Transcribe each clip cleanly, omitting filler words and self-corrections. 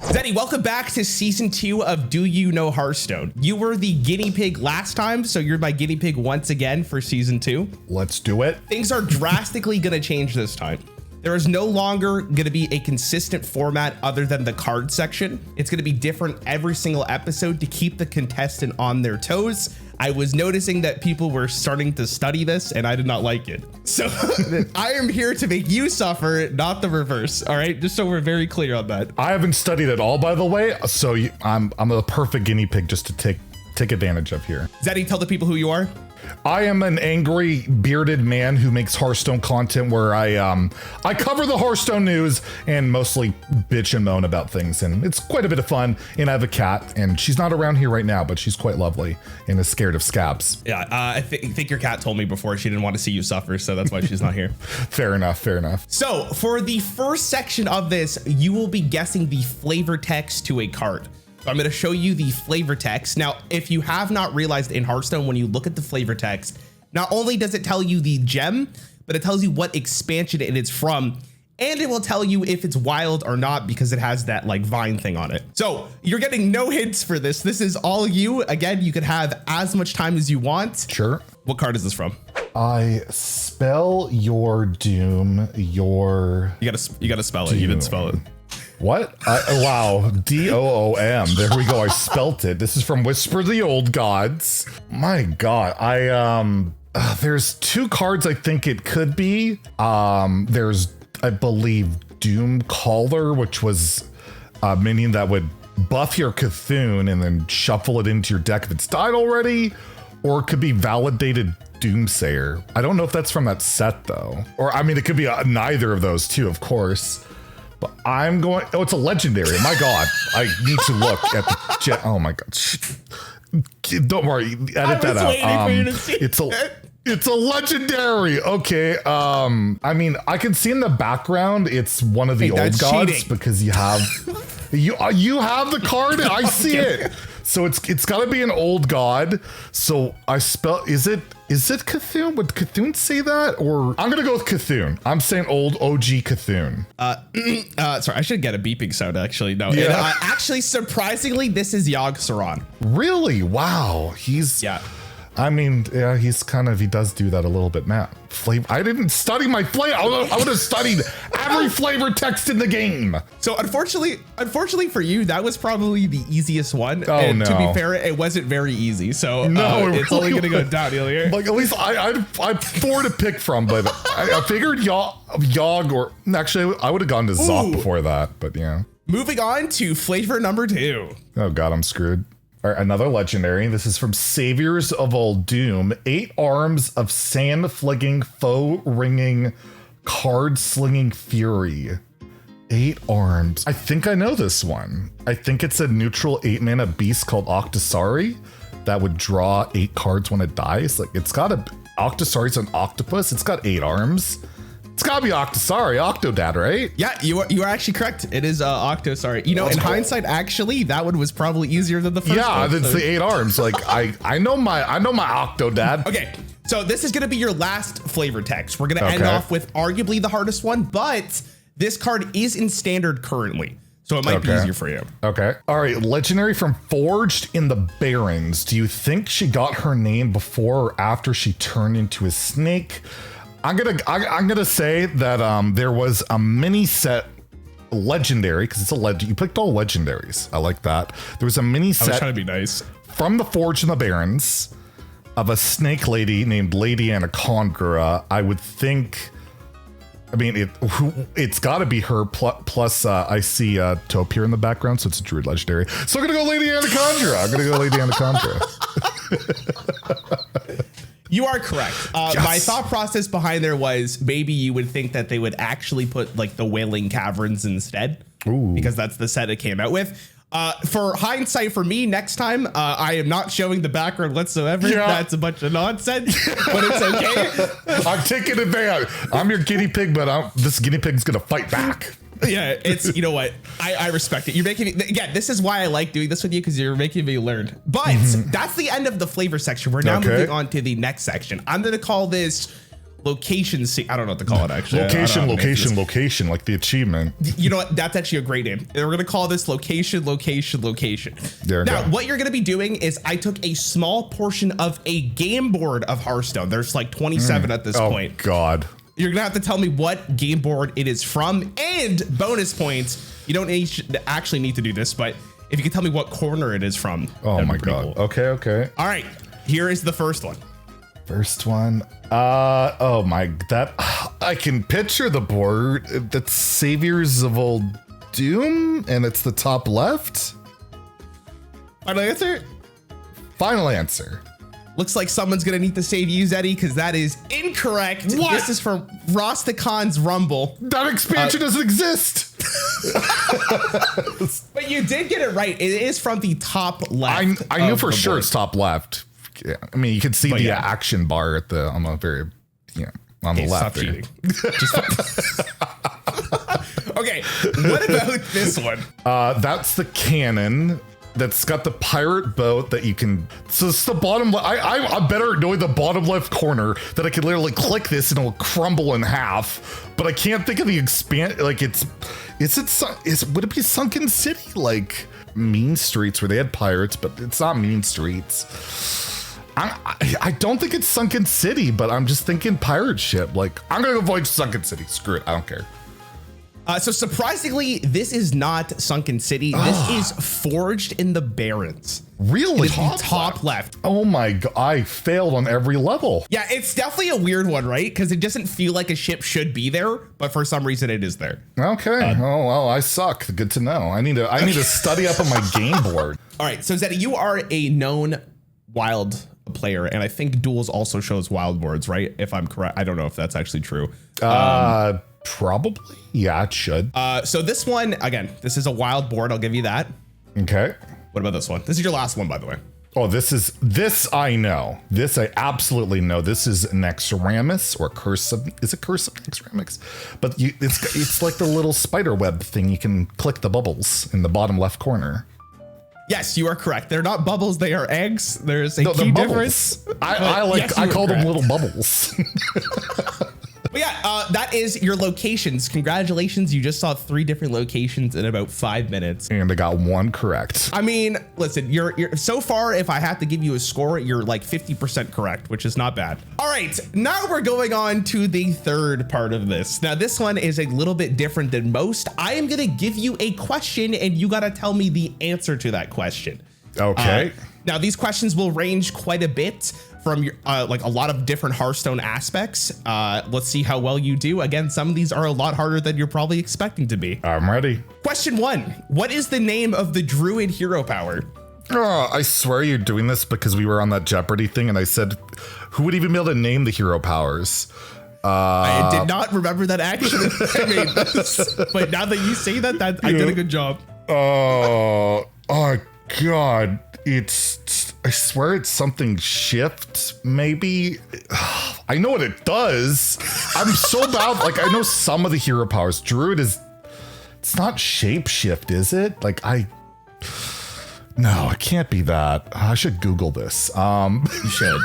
Zeddy, welcome back to season 2 of Do You Know Hearthstone? You were the guinea pig last time, so you're my guinea pig once again for season 2. Let's do it. Things are drastically gonna change this time. There is no longer gonna be a consistent format other than the card section. It's gonna be different every single episode to keep the contestant on their toes. I was noticing that people were starting to study this and I did not like it. So I am here to make you suffer, not the reverse. All right, just so we're very clear on that. I haven't studied at all, by the way. So I'm the perfect guinea pig just to take advantage of here. Zeddy, tell the people who you are. I am an angry bearded man who makes Hearthstone content where I cover the Hearthstone news and mostly bitch and moan about things, and it's quite a bit of fun. And I have a cat, and she's not around here right now, but she's quite lovely and is scared of scabs. Yeah, I think your cat told me before she didn't want to see you suffer, so that's why she's not here. Fair enough, fair enough. So for the first section of this, you will be guessing the flavor text to a card. So I'm going to show you the flavor text. Now, if you have not realized in Hearthstone, when you look at the flavor text, not only does it tell you the gem, but it tells you what expansion it is from, and it will tell you if it's wild or not because it has that like vine thing on it. So you're getting no hints for this. This is all you. Again, you could have as much time as you want. Sure. What card is this from? I spell your doom, your... You gotta spell it. You didn't spell it. What? Wow. D-O-O-M. There we go. I spelt it. This is from Whisper of the Old Gods. My God. There's two cards I think it could be. There's, I believe, Doom Caller, which was a minion that would buff your Cthulhu and then shuffle it into your deck if it's died already. Or it could be Validated Doomsayer. I don't know if that's from that set, though. Or, I mean, it could be neither of those two, of course. But I'm going, oh, it's a legendary. My God, I need to look at the, oh my God. Don't worry, edit that out. It's a legendary. Okay. I mean, I can see in the background, it's one of the old gods cheating. Because you have, you have the card. I see it. So it's gotta be an old god. So I spell, is it Cthulhu? Would Cthulhu say that? Or I'm gonna go with Cthulhu. I'm saying old OG Cthulhu. Sorry, I should get a beeping sound actually. No, yeah. Actually, surprisingly, this is Yogg-Saron. Really? Wow. Yeah. I mean, yeah, he does do that a little bit, Matt. Flavor. I didn't study my flavor. I would have studied every flavor text in the game. So unfortunately for you, that was probably the easiest one. Oh, and no. to be fair, it wasn't very easy. So no, it's really only going to go downhill here. Like at least I have 4 to pick from, but I figured Yogg or actually I would have gone to Zop before that, but yeah. Moving on to flavor number 2. Oh God, I'm screwed. All right, another legendary. This is from Saviors of Old Doom. 8 arms of sand-fligging, foe-ringing, card-slinging fury. 8 arms. I think I know this one. I think it's a neutral 8-mana beast called Octosari that would draw 8 cards when it dies. Like it's got Octosari's an octopus. It's got 8 arms. It's gotta be Octosari, Octodad, right? Yeah, you are actually correct. It is Octosari. You know, in hindsight, actually, that one was probably easier than the first one. Yeah, it's the 8 arms. Like I know my Octodad. Okay, so this is gonna be your last flavor text. We're gonna end off with arguably the hardest one, but this card is in standard currently, so it might be easier for you. Okay. All right, legendary from Forged in the Barrens. Do you think she got her name before or after she turned into a snake? I'm gonna say that there was a mini set legendary because it's a legend. You picked all legendaries. I like that. There was a mini set. I was trying to be nice. From the Forge in the Barrens of a snake lady named Lady Anacondra. I would think. I mean, it's got to be her. Plus, I see Taupe here in the background, so it's a druid legendary. So I'm gonna go Lady Anacondra. You are correct. Yes. My thought process behind there was maybe you would think that they would actually put like the Wailing Caverns instead. Ooh. Because that's the set it came out with. For hindsight, for me, next time, I am not showing the background whatsoever. Yeah. That's a bunch of nonsense, but it's okay. I'm taking advantage. I'm your guinea pig, but this guinea pig's going to fight back. Yeah, it's, you know what? I respect it. You're making me, again, this is why I like doing this with you, because you're making me learn. But that's the end of the flavor section. We're now moving on to the next section. I'm going to call this location. I don't know what to call it actually. Location, like the achievement. You know what? That's actually a great name. We're going to call this location. There now, what you're going to be doing is I took a small portion of a game board of Hearthstone. There's like 27 at this point. Oh, God. You're going to have to tell me what game board it is from, and bonus points. You don't actually need to do this, but if you can tell me what corner it is from. Oh, my God. Cool. Okay. All right. Here is the first one. Oh my, I can picture the board. That's Saviors of Old Doom, and it's the top left. Final answer. Looks like someone's gonna need to save you, Zeddy, because that is incorrect. What? This is from Rosticon's Rumble. That expansion doesn't exist. But you did get it right. It is from the top left. I knew for sure it's top left. Yeah, I mean, you can see the action bar at the on the left. Stop cheating. Okay, what about this one? That's the cannon. That's got the pirate boat that you can. So it's the bottom. I'm better at knowing the bottom left corner that I can literally click this and it'll crumble in half. But I can't think of the expand. Like would it be Sunken City, like Mean Streets where they had pirates, but it's not Mean Streets. I don't think it's Sunken City, but I'm just thinking pirate ship. Like, I'm gonna avoid Sunken City. Screw it, I don't care. So surprisingly, this is not Sunken City. This is Forged in the Barrens. Really? Top left. Oh my God, I failed on every level. Yeah, it's definitely a weird one, right? Because it doesn't feel like a ship should be there, but for some reason it is there. Okay. Oh well, I suck. Good to know. I need to study up on my game board. All right, so Zeddy, you are a known wild player, and I think Duels also shows wild boards, right? If I'm correct, I don't know if that's actually true. Probably. Yeah, it should. So this one, again, this is a wild board. I'll give you that. Okay. What about this one? This is your last one, by the way. Oh, this I know. This I absolutely know. This is Nexramus or Curse of Nexramus? But it's like the little spider web thing. You can click the bubbles in the bottom left corner. Yes, you are correct. They're not bubbles, they are eggs. There's a key difference. I call them little bubbles. But yeah, that is your locations. Congratulations, you just saw 3 different locations in about 5 minutes. And I got 1 correct. I mean, listen, you're so far, if I have to give you a score, you're like 50% correct, which is not bad. All right, now we're going on to the third part of this. Now, this one is a little bit different than most. I am gonna give you a question and you gotta tell me the answer to that question. Okay. Now, these questions will range quite a bit from your, like a lot of different Hearthstone aspects. Let's see how well you do. Again, some of these are a lot harder than you're probably expecting to be. I'm ready. Question 1. What is the name of the Druid hero power? Oh, I swear you're doing this because we were on that Jeopardy thing and I said, who would even be able to name the hero powers? I did not remember that actually. I mean, but now that you say that, I did a good job. Oh God. I swear it's something shift, maybe. I know what it does. I'm so bad. Like, I know some of the hero powers. Druid it's not shape shift, is it? Like, no, it can't be that. I should Google this. You should.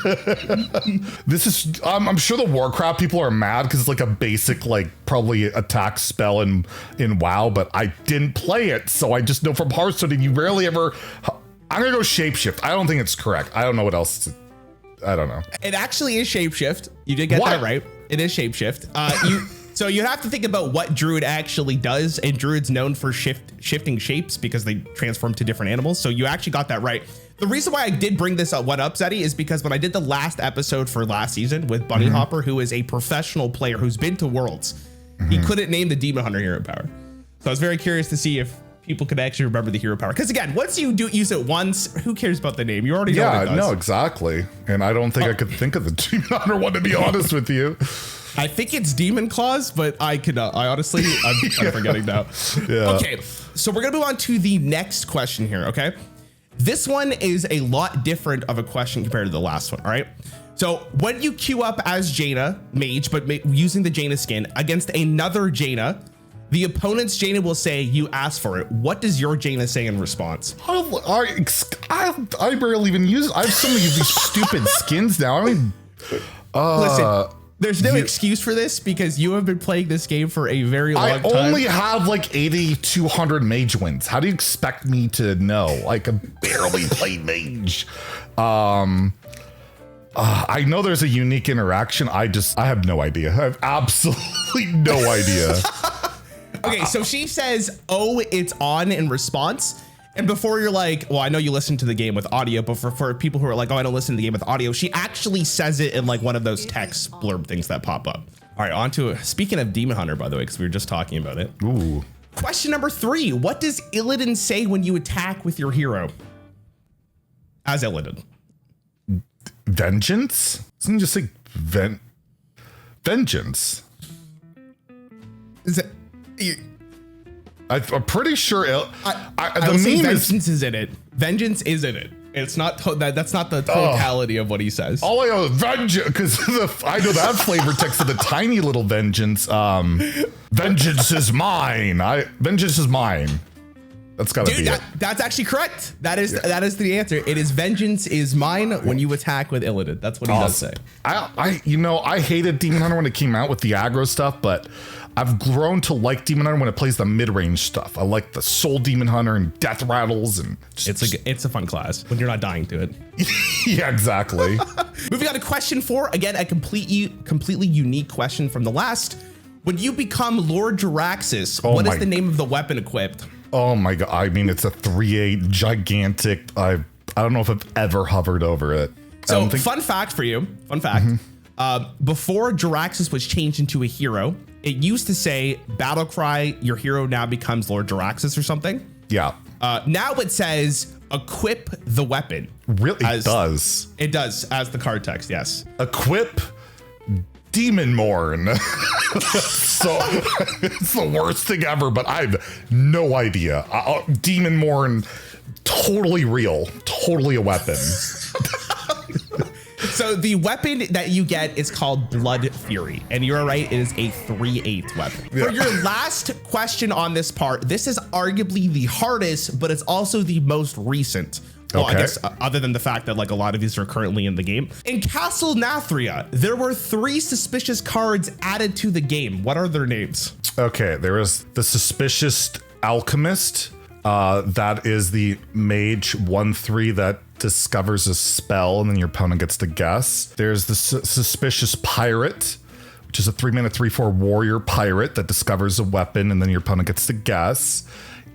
This is, I'm sure the Warcraft people are mad because it's like a basic, like probably attack spell in WoW, but I didn't play it. So I just know from Hearthstone, and you rarely ever, I'm gonna go shapeshift. I don't think it's correct. I don't know what else I don't know. It actually is shapeshift. You did get that right. It is shapeshift. So you have to think about what Druid actually does, and Druid's known for shifting shapes because they transform to different animals. So you actually got that right. The reason why I did bring this up, Zeddy, is because when I did the last episode for last season with Bunny Hopper, who is a professional player who's been to Worlds, he couldn't name the Demon Hunter hero power. So I was very curious to see if people could actually remember the hero power. Because again, once you use it once, who cares about the name? You already know what it does. No, exactly. And I don't think I could think of the Demon Hunter one, to be honest with you. I think it's Demon Claws, but I honestly, I'm forgetting now. Yeah. Okay, so we're gonna move on to the next question here, okay? This one is a lot different of a question compared to the last one, all right? So when you queue up as Jaina, Mage, but using the Jaina skin against another Jaina, the opponent's Jaina will say, you asked for it. What does your Jaina say in response? I barely even use it. I have so many of these stupid skins now. I mean, listen, There's no excuse for this because you have been playing this game for a very long time. I only have like 200 Mage wins. How do you expect me to know? Like, I barely play Mage. I know there's a unique interaction. I have no idea. I have absolutely no idea. Okay, so she says, "Oh, it's on" in response. And before you're like, well, I know you listen to the game with audio, but for people who are like, oh, I don't listen to the game with audio, she actually says it in like one of those text blurb things that pop up. All right, on to, speaking of Demon Hunter, by the way, because we were just talking about it. Ooh. Question number 3. What does Illidan say when you attack with your hero? As Illidan. Vengeance? Isn't it just like vengeance? Is it... I'm pretty sure the meme vengeance is in it. Vengeance is in it. It's not that's not the totality of what he says. All I know is vengeance, because I know that flavor text of the tiny little vengeance. Vengeance is mine. Vengeance is mine. That's gotta be it. That's actually correct. That is the answer. It is vengeance is mine when you attack with Illidan. That's what he does say. I hated Demon Hunter when it came out with the aggro stuff, but I've grown to like Demon Hunter when it plays the mid-range stuff. I like the Soul Demon Hunter and Death Rattles, and it's a fun class when you're not dying to it. Yeah, exactly. Moving on to question 4. Again, a completely unique question from the last. When you become Lord Jaraxxus, what is the name of the weapon equipped? Oh my god! I mean, it's a 3/8 gigantic. I don't know if I've ever hovered over it. So, fun fact for you. Fun fact. Before Jaraxxus was changed into a hero, it used to say battle cry, your hero now becomes Lord Jaraxxus or something. Yeah. Now it says equip the weapon. Really? It does. It does, as the card text, yes. Equip Demon Morn. So it's the worst thing ever, but I have no idea. Demon Morn, totally real, totally a weapon. So the weapon that you get is called Blood Fury, and you're right, it is a 3/8 weapon. Yeah. For your last question on this part, this is arguably the hardest, but it's also the most recent. Well, I guess other than the fact that like a lot of these are currently in the game. In Castle Nathria, there were 3 suspicious cards added to the game. What are their names? Okay, there is the Suspicious Alchemist. That is the Mage 1/3 that discovers a spell and then your opponent gets to guess. There's the Suspicious Pirate, which is a 3-mana 3/4 warrior pirate that discovers a weapon and then your opponent gets to guess.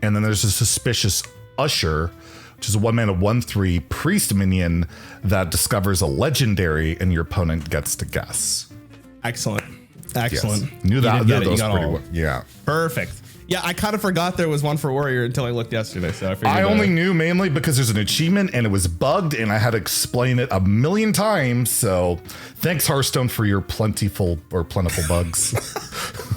And then there's a Suspicious Usher, which is a 1-mana 1/3 priest minion that discovers a legendary and your opponent gets to guess. Excellent. Excellent. Yes. Knew that was pretty well. Yeah. Perfect. Yeah, I kind of forgot there was one for warrior until I looked yesterday. So I only knew mainly because there's an achievement and it was bugged and I had to explain it a million times. So thanks, Hearthstone, for your plentiful bugs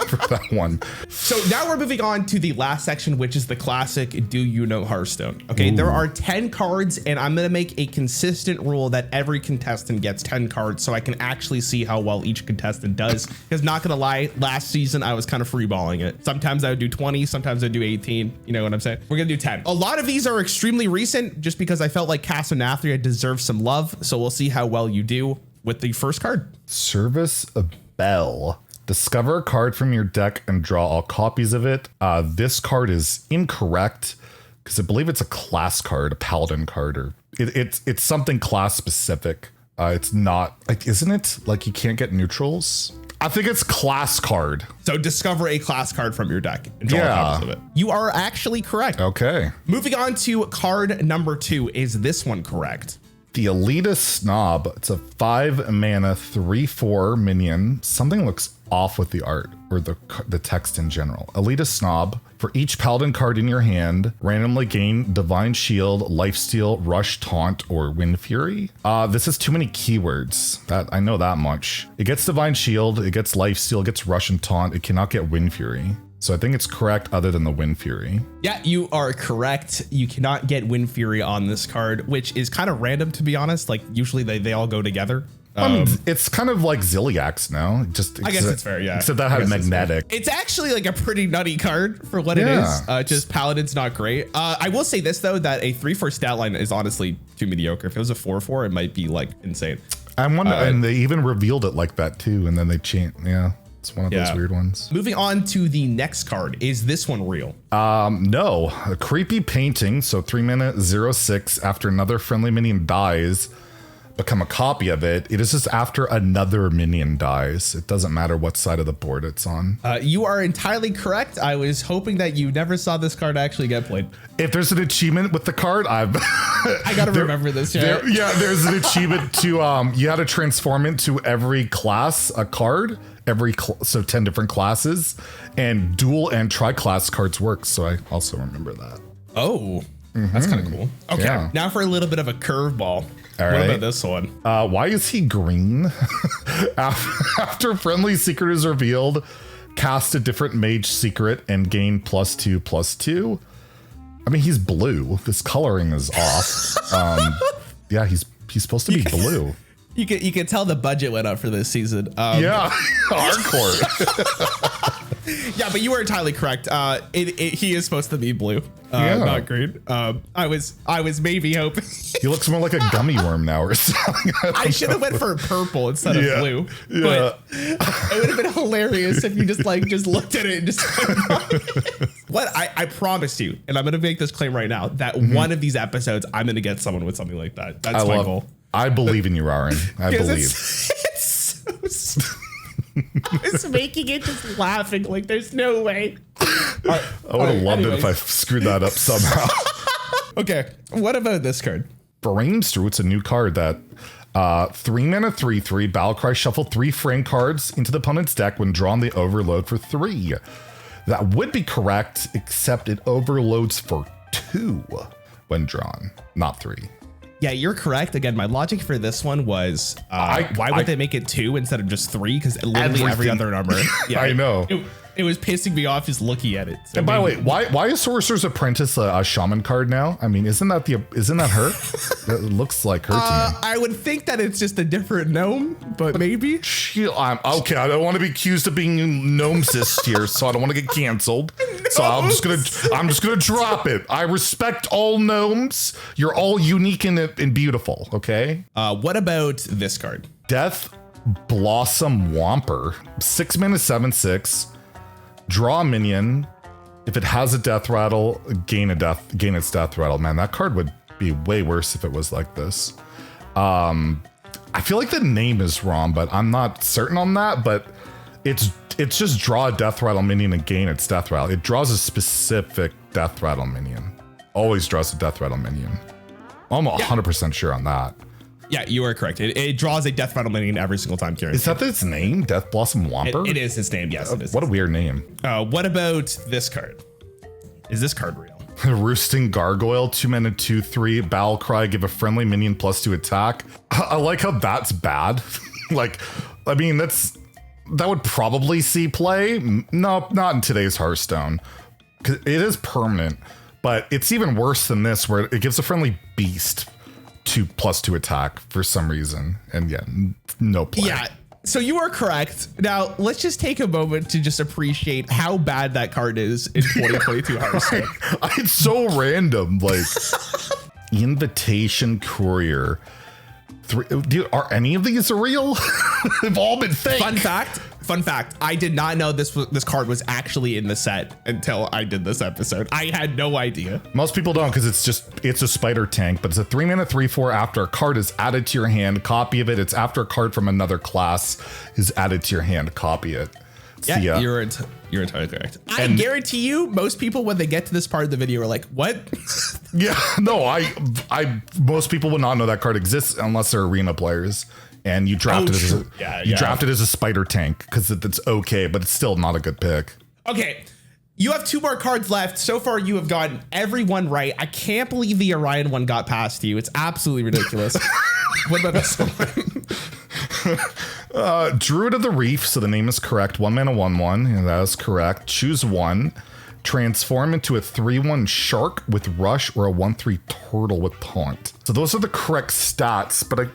for that one. So now we're moving on to the last section, which is the classic Do You Know Hearthstone? Okay, There are 10 cards and I'm going to make a consistent rule that every contestant gets 10 cards so I can actually see how well each contestant does. Because not going to lie, last season I was kind of freeballing it. Sometimes I would do 20, sometimes I do 18. You know what I'm saying? We're gonna do 10. A lot of these are extremely recent just because I felt like Castle Nathria deserves some love. So we'll see how well you do with the first card. Service a Bell. Discover a card from your deck and draw all copies of it. This card is incorrect because I believe it's a class card, a paladin card, or it's something class specific. It's not like, isn't it? Like you can't get neutrals. I think it's class card. So discover a class card from your deck and draw copies of it. You are actually correct. Okay. Moving on to card number 2. Is this one correct? The Elitist Snob. It's a 5-mana 3/4 minion. Something looks off with the art or the text in general. Elitist Snob. For each paladin card in your hand, randomly gain Divine Shield, Lifesteal, Rush, Taunt, or Wind Fury. This has too many keywords. That I know that much. It gets Divine Shield, it gets Lifesteal, it gets Rush and Taunt. It cannot get Wind Fury. So I think it's correct other than the Wind Fury. Yeah, you are correct. You cannot get Wind Fury on this card, which is kind of random, to be honest. Like usually they all go together. I mean, it's kind of like Ziliax now. I guess it's fair, yeah. Except that had magnetic. It's actually like a pretty nutty card for what it is. Just Paladin's not great. I will say this though, that a 3/4 stat line is honestly too mediocre. If it was a 4/4, it might be like insane. I wonder, and they even revealed it like that too, and then they changed. Yeah, it's one of those weird ones. Moving on to the next card. Is this one real? No, a creepy painting. So 3 mana 0/6 after another friendly minion dies, become a copy of it. It is just after another minion dies. It doesn't matter what side of the board it's on. You are entirely correct. I was hoping that you never saw this card actually get played. If there's an achievement with the card, I gotta remember this. There's an achievement to you had to transform into every class a card, so 10 different classes, and dual and tri-class cards work. So I also remember that. Oh, that's kind of cool. Okay, now for a little bit of a curveball. What about this one? Why is he green? After friendly secret is revealed, cast a different mage secret and gain +2/+2. I mean, he's blue. This coloring is off. Yeah, he's supposed to be blue. You can tell the budget went up for this season. Yeah, hardcore. Yeah, but you were entirely correct. He is supposed to be blue, not green. I was maybe hoping. He looks more like a gummy worm now or something. I should have went for purple instead of blue. Yeah. But it would have been hilarious if you just looked at it and just. What I promised you, and I'm gonna make this claim right now, that one of these episodes I'm gonna get someone with something like that. That's my goal. I believe in you, Rarran. I believe. It's so stupid. I was making it just laughing like there's no way. I would have loved it if I screwed that up somehow. Okay, what about this card? Bramestrew, it's a new card that 3 mana 3/3 Battlecry, shuffle 3 frame cards into the opponent's deck when drawn, they overload for 3. That would be correct, except it overloads for 2 when drawn, not 3. Yeah, you're correct. Again, my logic for this one was why would they make it 2 instead of just 3? Because literally every other number. Yeah, I know. It was pissing me off just looking at it. So and by the way, why is Sorcerer's Apprentice a shaman card now? I mean, isn't that her? It looks like her to me. I would think that it's just a different gnome, but maybe. Okay, I don't want to be accused of being gnomecist here, so I don't want to get canceled. So I'm just gonna drop it. I respect all gnomes. You're all unique and beautiful. Okay. What about this card? Death Blossom Whomper, 6 mana 7/6. Draw a minion. If it has a death rattle, gain its death rattle. Man, that card would be way worse if it was like this. I feel like the name is wrong, but I'm not certain on that. But it's just draw a death rattle minion and gain its death rattle. It draws a specific death rattle minion. Always draws a death rattle minion. I'm 100% sure on that. Yeah, you are correct. It draws a death rattle minion every single time. Kieran. Is that its name? Death Blossom Whomper? It is his name. Yes, it is. What a weird name. What about this card? Is this card real? Roosting Gargoyle, 2 mana 2/3 Battle Cry, give a friendly minion +2 attack. I like how that's bad. Like, I mean, that would probably see play. No, not in today's Hearthstone. 'Cause it is permanent, but it's even worse than this, where it gives a friendly beast +2 attack for some reason, and no play. Yeah, so you are correct. Now let's just take a moment to just appreciate how bad that card is in 2022 Hearthstone. It's so random. Like Invitation Courier. Are any of these real? They've all been fake. Fun fact, I did not know this card was actually in the set until I did this episode. I had no idea. Most people don't, because it's a spider tank, but it's a 3 mana 3/4 after a card is added to your hand, copy of it. It's after a card from another class is added to your hand, copy it. Yeah, you're entirely correct. I guarantee you, most people when they get to this part of the video are like, "What?" Yeah, no, most people would not know that card exists unless they're arena players. And you draft draft it as a spider tank because it's okay, but it's still not a good pick. Okay, you have 2 more cards left. So far, you have gotten every one right. I can't believe the Orion one got past you. It's absolutely ridiculous. What about this one? Druid of the Reef, so the name is correct. 1 mana 1/1, and that is correct. Choose 1. Transform into a 3/1 shark with rush or a 1/3 turtle with taunt. So those are the correct stats, but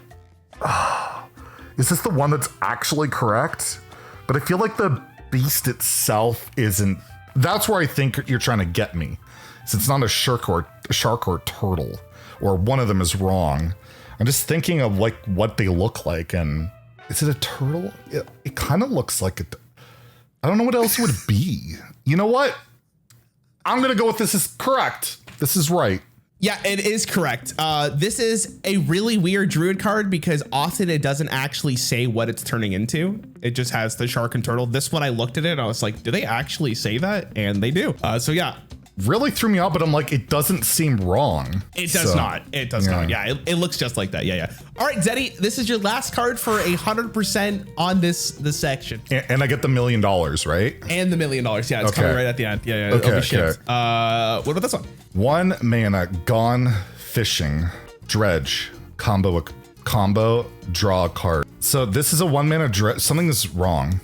is this the one that's actually correct? But I feel like the beast itself isn't. That's where I think you're trying to get me. So it's not a shark or turtle, or one of them is wrong. I'm just thinking of like what they look like, and is it a turtle? It kind of looks like it. I don't know what else it would be. You know what? I'm gonna go with this is correct. This is right. Yeah, it is correct. This is a really weird druid card because often it doesn't actually say what it's turning into. It just has the shark and turtle. This one, I looked at it and I was like, do they actually say that? And they do. So yeah. Really threw me out, but I'm like, it doesn't seem wrong. It does not. It does not. Yeah, it looks just like that. Yeah. All right, Zeddy, this is your last card for 100% on this section. And I get the $1 million, right? And the $1 million. Yeah, it's coming right at the end. Yeah. Okay. What about this one? 1 mana, Gone Fishing, Dredge, combo, draw a card. So this is a 1 mana dredge. Something is wrong.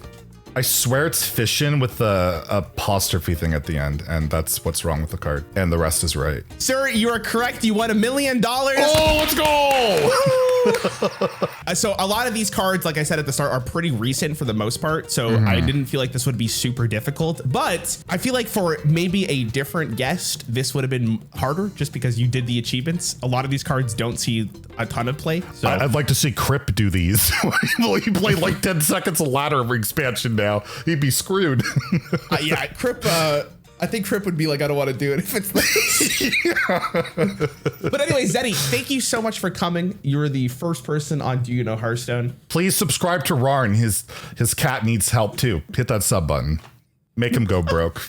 I swear it's fishing with the apostrophe thing at the end, and that's what's wrong with the card. And the rest is right. Sir, you are correct. You won $1 million. Oh, let's go! So a lot of these cards, like I said at the start, are pretty recent for the most part. So I didn't feel like this would be super difficult, but I feel like for maybe a different guest, this would have been harder just because you did the achievements. A lot of these cards don't see a ton of play. So I'd like to see Kripp do these. He played like 10 seconds of ladder expansion now. He'd be screwed. Yeah, Kripp, I think Kripp would be like, I don't want to do it if it's this. But anyway, Zeddy, thank you so much for coming. You were the first person on Do You Know Hearthstone. Please subscribe to Rarran. His cat needs help too. Hit that sub button. Make him go broke.